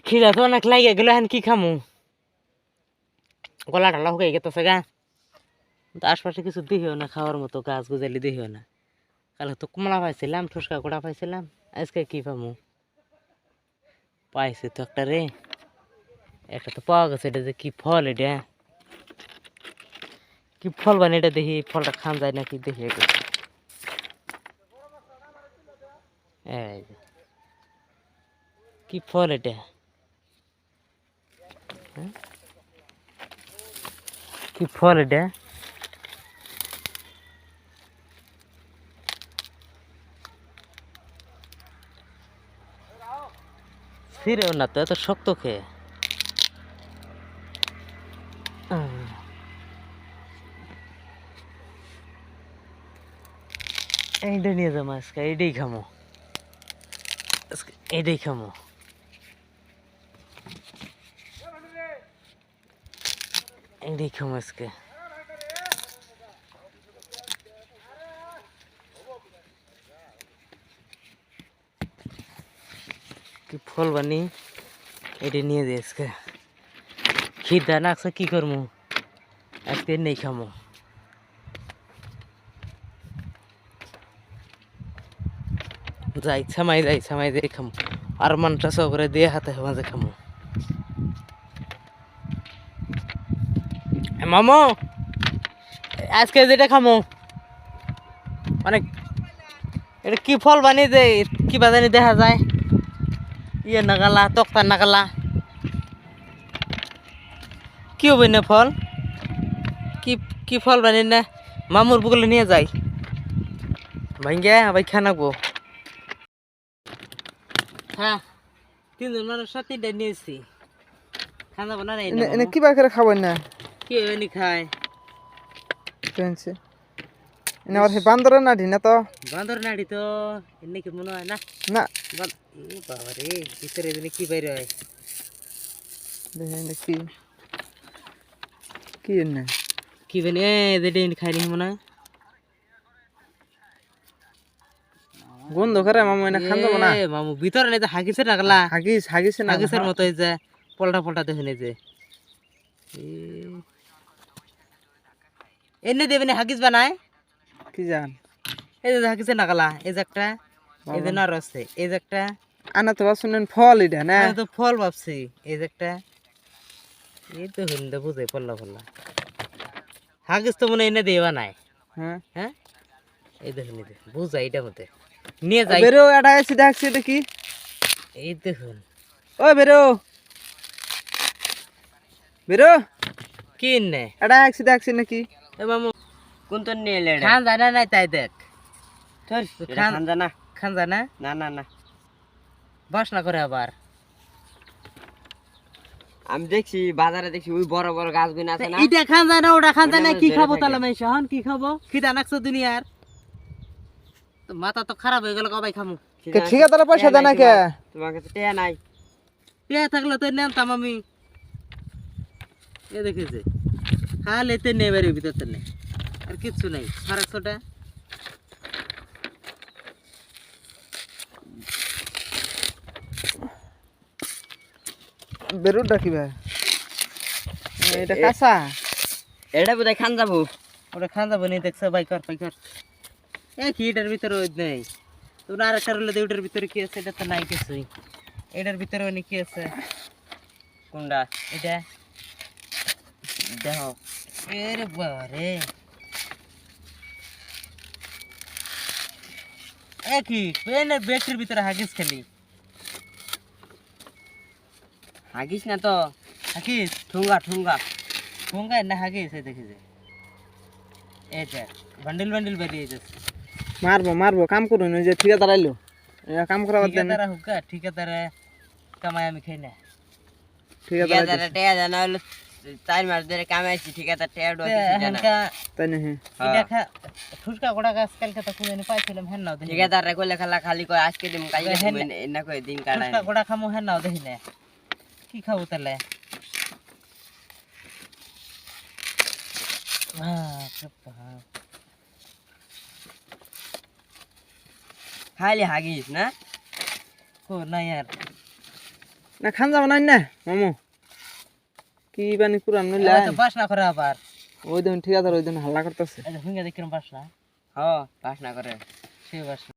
খিদা তো অনেক লাগে গেল এখন কি খামু গলা ঢালা শুকাই গেতেছে গা আশপাশে কিছু দেখিও না খাওয়ার মতো গাছ গুজালি দেখিও না কালে তো কমলা পাইছিলাম ঠুসকা গোড়া পাইছিলাম আজকে কি পামু পাইছি তো একটা রে একটা তো পাওয়া গেছে এটা যে কি ফল এটা কি ফল বানি এটা দেখি ফলটা খান যায় নাকি দেখি এই যে কি ফল এটা কি ফল এটা ছিঁড়েও না তো এত শক্ত খেয়ে এইটা নিয়ে যাবো আজকে এইটাই খামো আজকে এইটাই খামো এইটাই খামো আজকে কি ফল বানি এটা নিয়ে যাই আজকে খিদা না আজকে কি করবো আজকে নেই খামো যাই ছামাই দিয়ে খামো আর মনটা সবরে দিয়ে হাতে মাঝে খামো মামো আজকে যেটা খামো মানে এটা কি ফল বানিয়ে দে কি বাজানি দেখা যায় ইয়ে নাগালা তক্তা নাগালা কি হবে না ফল কি কি ফল বানিয়ে না মামুর বুকলে নিয়ে যাই ভাইঙ্গে ভাই খানাবো হ্যাঁ তিনজন মানুষ তিনটা নিয়েছি খানা বানা নাই কি বাকের খাবেন না কি এনে খায় পেনছে এনে আর বান্দরের নাড়ি না তো বান্দর নাড়ি তো এনে কি মনে হয় না না বাবা রে ভিতরে এনে কি বাইরে হয় দেখেন কি কি এনে কি বেনে যেটা এনে খাই নি মনে হয় গন্ধ করে মামু এনে খান যাবো না মামু ভিতরে নেই তো হাগিছে নাগলা হাগিসের মতো এই যে পল্টা দেখেন এই যে এনে দেবেন হাগিস বানায় কি জান এই যে হাগিসে নাগলা এই যে একটা এই যে নার আছে এই যে একটা আনা তো শুনেন ফল এটা না আমি তো ফল ভাবছি এই যে একটা এই তো হিন্দা বুঝে পল্লা হাগিস তো মনে এনে দেবা নাই হ্যাঁ হ্যাঁ এই দেখুন এই দেখুন বুঝা এটা মতে নিয়ে যাই বেরো এটা এসে দেখছি এটা কি এই দেখুন ও বেরো বেরো কি নে এটা এসে দেখছি নাকি এ মামু কোন তো নিয়ে এলে খান জানা নাই তাই দেখ খান জানা খান জানা না না না বাসনা করে আবার আমি দেখছি বাজারে দেখছি ওই বড় বড় গাছগুলো আছে না এটা খান জানা ওটা খান জানা কি খাবো তাহলে আমি শহন কি খাবো খিদা নাকছো দুনিয়ার তো মাথা তো খারাপ হয়ে গেল কবাই খামু ঠিকাদার পয়সা দেয় না কে তোমার কাছে টেয়া নাই পেয়ে থাকলে তো নেনতাম আমি এ দেখেছে খালে তো নেবারে ভিতর তো নেই আর কিচ্ছু নেই 150টা বেরো ডাকি ভাই এটা কাঁচা এটা বোধহয় খান যাবো ওটা খান যাবো নেই দেখছো বাইকার কি এটার ভিতরে ওই নেই তোমরা আর একটা রইলে ওটার ভিতরে কি আছে এটা তো নাই কিছুই এটার ভিতরে অনেক কি আছে কোনটা এটা দেখো এরে বাবারে কি পেনের ব্যাগটির ভিতরে হাগিস খেলি হাগিস না তো হাগিস ঠুঙ্গা ঠুঙ্গা ঠোঙ্গা না হাগিস এই দেখি যে এই দেখ বান্ডিল বেরিয়ে যাচ্ছে মারবো কাম করুন ওই যে ঠিকাদার আইলো কাম করা বাদ দেন ঠিকাদার হুকা ঠিকাদারে কামাই আমি খাই না ঠিকাদার টেয়া জানা হলো 4 মাস ধরে কামাইছি ঠিকাদার টেয়া জানা তাই না হ্যাঁ এটা খা ফুসকা গোড়া গাছ কালকে তো খুঁজে পাইছিলাম হ্যাঁ নাও দেখি ঠিকাদার রে কইলে খালা খালি কয় আজকে দিম কালকে দিম না কই দিন কাটাই ফুসকা গোড়া খামু হ্যাঁ নাও দেখি না কি খাবো তাহলে খালি হাগিস না ও না यार না খান যাব না না মামু কি বানি পুরান নইলা তো বাসনা করে আবার ওই দিন ঠিকাদার ওই দিন হাল্লা করতেছে এই যে হুঙ্গা দেখিলাম বাসনা হ বাসনা করে সে বাসনা